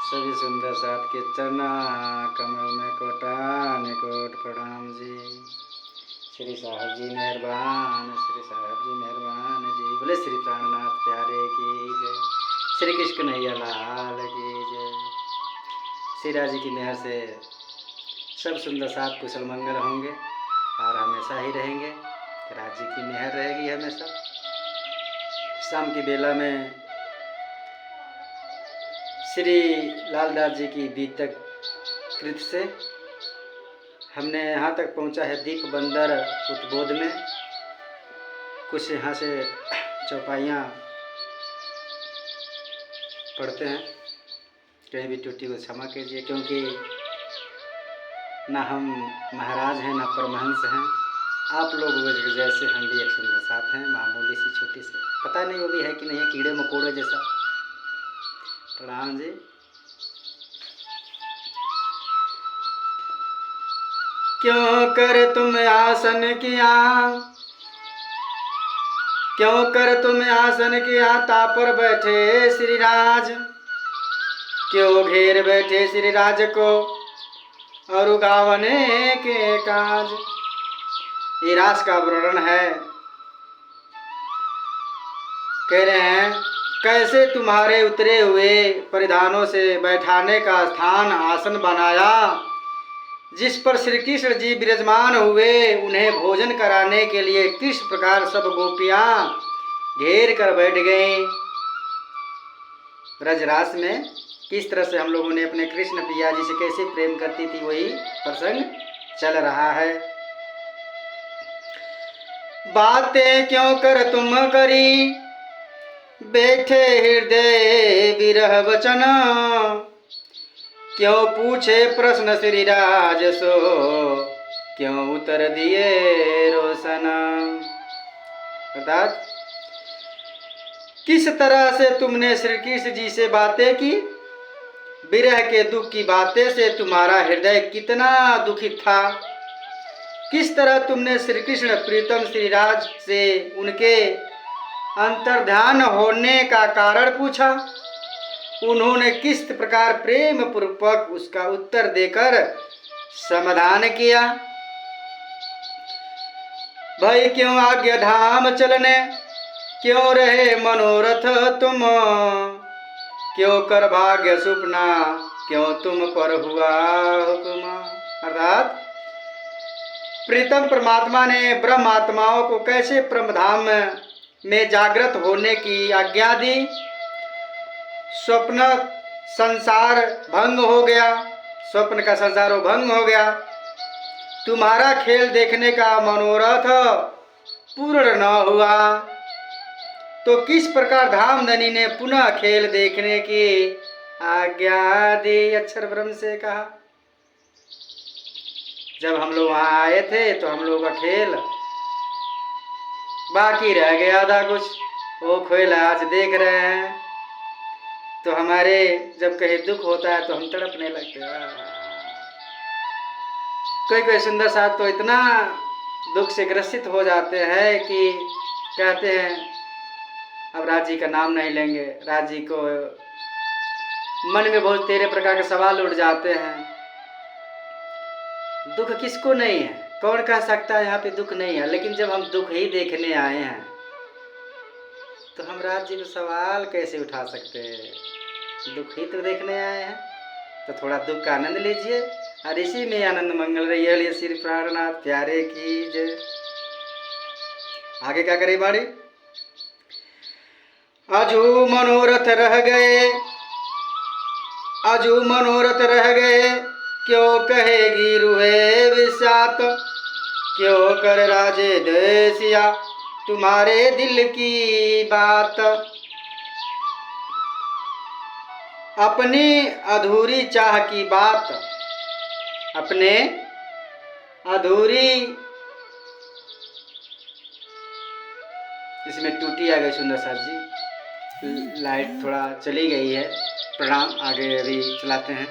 सभी सुंदर साथ के चरना कमल में कोटान कोट प्रणाम जी। श्री साहब जी मेहरबान, श्री साहब जी मेहरबान जी। बोले श्री प्राणनाथ प्यारे की जय, श्री कृष्ण कन्हैया लाल की जय। श्री राज जी की मेहर से सब सुंदर साथ कुशल मंगल होंगे और हमेशा ही रहेंगे। राज जी की मेहर रहेगी हमेशा। शाम की बेला में श्री लालदास जी की बीतक कृत से हमने यहाँ तक पहुँचा है दीप बंदर उद्बोध में। कुछ यहाँ से चौपाइयाँ पढ़ते हैं, कहीं भी त्रुटि को क्षमा कीजिए, क्योंकि ना हम महाराज हैं ना परमहंस हैं। आप लोग जैसे हम भी एक सुंदर साथ हैं, मामूली सी छोटी सी, पता नहीं वो भी है कि नहीं है, कीड़े मकोड़े जैसा। प्रणाम जी। क्यों कर तुम आसन किया, क्यों कर तुम आसन किया, तापर बैठे श्री राज। क्यों घेर बैठे श्री राज को और उगावने के काज। ये रास का वर्णन है। कह रहे हैं कैसे तुम्हारे उतरे हुए परिधानों से बैठाने का स्थान आसन बनाया, जिस पर श्री कृष्ण जी विराजमान हुए। उन्हें भोजन कराने के लिए किस प्रकार सब गोपियां घेर कर बैठ गईं। ब्रजरास में किस तरह से हम लोगों ने अपने कृष्ण पिया जी से कैसे प्रेम करती थी, वही प्रसंग चल रहा है। बातें क्यों कर तुम करी, बैठे हृदय विरह वचन। क्यों पूछे प्रश्न श्री राज सो, क्यों उत्तर दिए रोशन। अर्थात किस तरह से तुमने श्री कृष्ण जी से बातें की, विरह के दुख की बातें से तुम्हारा हृदय कितना दुखित था। किस तरह तुमने श्री कृष्ण प्रीतम श्री राज से उनके अंतर्ध्यान होने का कारण पूछा। उन्होंने किस प्रकार प्रेम पूर्वक उसका उत्तर देकर समाधान किया। भाई क्यों आज्ञा धाम चलने, क्यों रहे मनोरथ तुम। क्यों कर भाग्य सुपना, क्यों तुम पर हुआ हुक्म। अर्थात प्रीतम परमात्मा ने ब्रह्म आत्माओं को कैसे ब्रह्मधाम में जागृत होने की आज्ञा दी। स्वप्न संसार भंग हो गया, स्वप्न का संसार वो भंग हो गया। तुम्हारा खेल देखने का मनोरथ पूर्ण न हुआ, तो किस प्रकार धामधनी ने पुनः खेल देखने की आज्ञा दी। अक्षर ब्रह्म से कहा, जब हम लोग वहां आए थे तो हम लोग का खेल बाकी रह गया था कुछ, वो खेल आज देख रहे हैं। तो हमारे जब कहीं दुख होता है तो हम तड़पने लगते हैं। कोई कोई सुंदर साथ तो इतना दुख से ग्रसित हो जाते हैं कि कहते हैं अब राजी का नाम नहीं लेंगे। राजी को मन में बहुत तेरे प्रकार के सवाल उठ जाते हैं। दुख किसको नहीं है, कौन कह सकता है यहाँ पे दुख नहीं है। लेकिन जब हम दुख ही देखने आए हैं तो हम राज जी में सवाल कैसे उठा सकते हैं। दुख ही तो देखने आए हैं, तो थोड़ा दुख का आनंद लीजिए और इसी में आनंद मंगल रहिए। श्री प्राणनाथ प्यारे की जय। आगे क्या करे बाड़ी। अजू मनोरथ रह गए, अजू मनोरथ रह गए, क्यों कहेगी रूहे विषात। क्यों कर राजे देसिया तुम्हारे दिल की बात। अपनी अधूरी चाह की बात, अपने अधूरी, इसमें टूटी आ गई सुंदर साहब जी, लाइट थोड़ा चली गई है। प्रणाम, आगे अभी चलाते हैं।